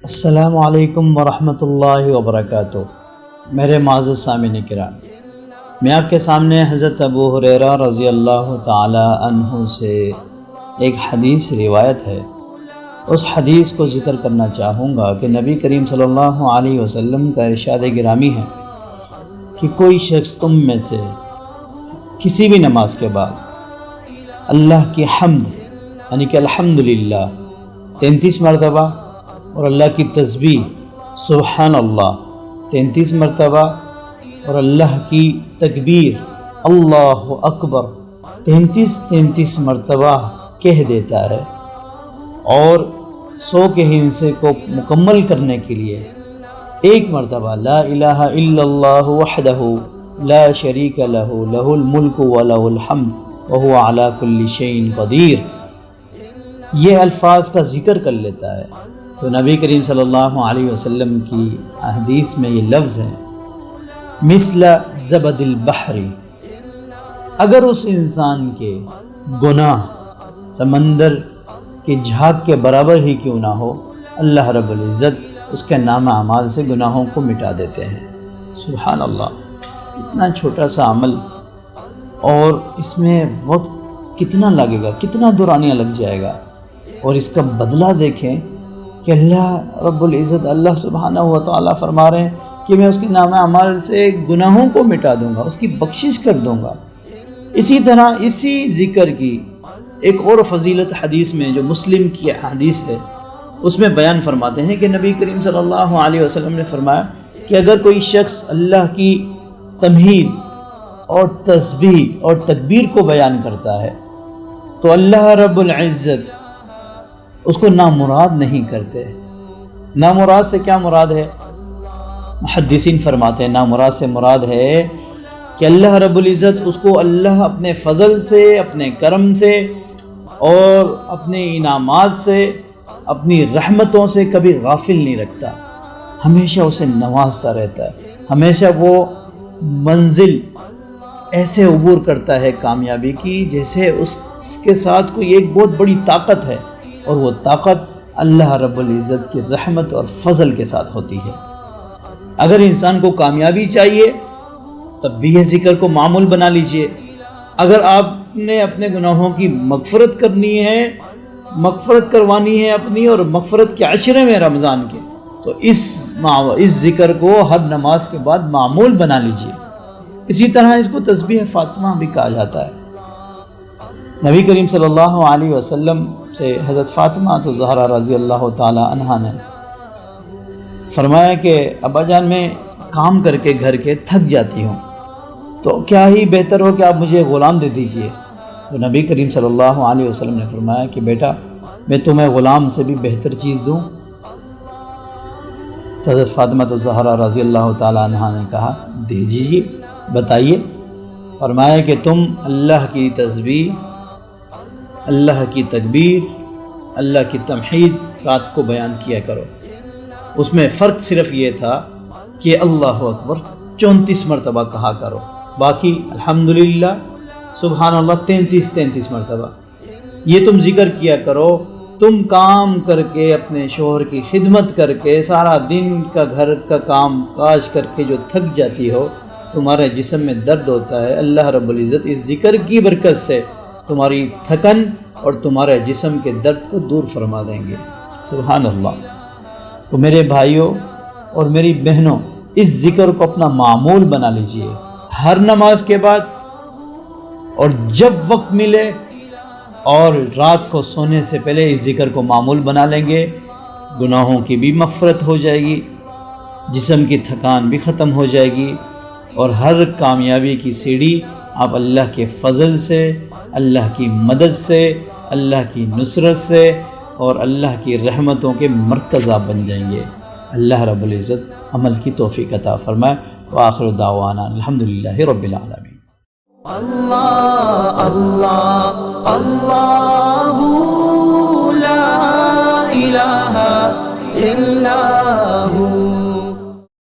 السلام علیکم ورحمۃ اللہ وبرکاتہ۔ میرے معزز سامعین کرام، میں آپ کے سامنے حضرت ابو ہریرہ رضی اللہ تعالی عنہ سے ایک حدیث روایت ہے، اس حدیث کو ذکر کرنا چاہوں گا کہ نبی کریم صلی اللہ علیہ وسلم کا ارشاد گرامی ہے کہ کوئی شخص تم میں سے کسی بھی نماز کے بعد اللہ کی حمد یعنی کہ الحمدللہ 33 مرتبہ اور اللہ کی تسبیح سبحان اللہ 33 مرتبہ اور اللہ کی تکبیر اللہ اکبر 33 مرتبہ کہہ دیتا ہے، اور 100 کے حصے کو مکمل کرنے کے لیے ایک مرتبہ لا الہ الا اللہ وحدہ لا شریک لہ لہ الملک ولہ الحمد وہو علی کل شیء قدیر، یہ الفاظ کا ذکر کر لیتا ہے تو نبی کریم صلی اللہ علیہ وسلم کی حدیث میں یہ لفظ ہے مثل زبد البحر، اگر اس انسان کے گناہ سمندر کے جھاگ کے برابر ہی کیوں نہ ہو، اللہ رب العزت اس کے نامہ اعمال سے گناہوں کو مٹا دیتے ہیں۔ سبحان اللہ، اتنا چھوٹا سا عمل اور اس میں وقت کتنا لگے گا، کتنا دورانیہ لگ جائے گا، اور اس کا بدلہ دیکھیں کہ اللہ رب العزت اللہ سبحانہ و تعالیٰ فرما رہے ہیں کہ میں اس کے نامہ اعمال سے گناہوں کو مٹا دوں گا، اس کی بخشش کر دوں گا۔ اسی طرح اسی ذکر کی ایک اور فضیلت حدیث میں جو مسلم کی حدیث ہے اس میں بیان فرماتے ہیں کہ نبی کریم صلی اللہ علیہ وسلم نے فرمایا کہ اگر کوئی شخص اللہ کی تمہید اور تسبیح اور تکبیر کو بیان کرتا ہے تو اللہ رب العزت اس کو نامراد نہیں کرتے۔ نامراد سے کیا مراد ہے؟ محدثین فرماتے ہیں نامراد سے مراد ہے کہ اللہ رب العزت اس کو اللہ اپنے فضل سے، اپنے کرم سے اور اپنے انعامات سے، اپنی رحمتوں سے کبھی غافل نہیں رکھتا، ہمیشہ اسے نوازتا رہتا ہے، ہمیشہ وہ منزل ایسے عبور کرتا ہے کامیابی کی جیسے اس کے ساتھ کوئی ایک بہت بڑی طاقت ہے، اور وہ طاقت اللہ رب العزت کی رحمت اور فضل کے ساتھ ہوتی ہے۔ اگر انسان کو کامیابی چاہیے تب بھی یہ ذکر کو معمول بنا لیجئے۔ اگر آپ نے اپنے گناہوں کی مغفرت کرنی ہے، مغفرت کروانی ہے اپنی، اور مغفرت کے عشرے میں رمضان کے، تو اس ذکر کو ہر نماز کے بعد معمول بنا لیجئے۔ اسی طرح اس کو تسبیح فاطمہ بھی کہا جاتا ہے۔ نبی کریم صلی اللہ علیہ وسلم سے حضرت فاطمہ الزہرا رضی اللہ تعالی عنہا نے فرمایا کہ ابا جان میں کام کر کے گھر کے تھک جاتی ہوں، تو کیا ہی بہتر ہو کہ آپ مجھے غلام دے دیجئے۔ تو نبی کریم صلی اللہ علیہ وسلم نے فرمایا کہ بیٹا میں تمہیں غلام سے بھی بہتر چیز دوں؟ تو حضرت فاطمہ الزہرا رضی اللہ تعالی عنہا نے کہا دے دیجئے، بتائیے۔ فرمایا کہ تم اللہ کی تسبیح، اللہ کی تکبیر، اللہ کی تمحید رات کو بیان کیا کرو۔ اس میں فرق صرف یہ تھا کہ اللہ اکبر 34 مرتبہ کہا کرو، باقی الحمدللہ سبحان اللہ 33 مرتبہ یہ تم ذکر کیا کرو۔ تم کام کر کے اپنے شوہر کی خدمت کر کے سارا دن کا گھر کا کام کاج کر کے جو تھک جاتی ہو، تمہارے جسم میں درد ہوتا ہے، اللہ رب العزت اس ذکر کی برکت سے تمہاری تھکن اور تمہارے جسم کے درد کو دور فرما دیں گے۔ سبحان اللہ۔ تو میرے بھائیوں اور میری بہنوں، اس ذکر کو اپنا معمول بنا لیجئے ہر نماز کے بعد، اور جب وقت ملے اور رات کو سونے سے پہلے اس ذکر کو معمول بنا لیں گے، گناہوں کی بھی مغفرت ہو جائے گی، جسم کی تھکان بھی ختم ہو جائے گی، اور ہر کامیابی کی سیڑھی آپ اللہ کے فضل سے، اللہ کی مدد سے، اللہ کی نصرت سے اور اللہ کی رحمتوں کے مرکز آپ بن جائیں گے۔ اللہ رب العزت عمل کی توفیق عطا فرمائے۔ وآخر دعوانا الحمدللہ رب العالمین۔ اللہ اللہ اللہ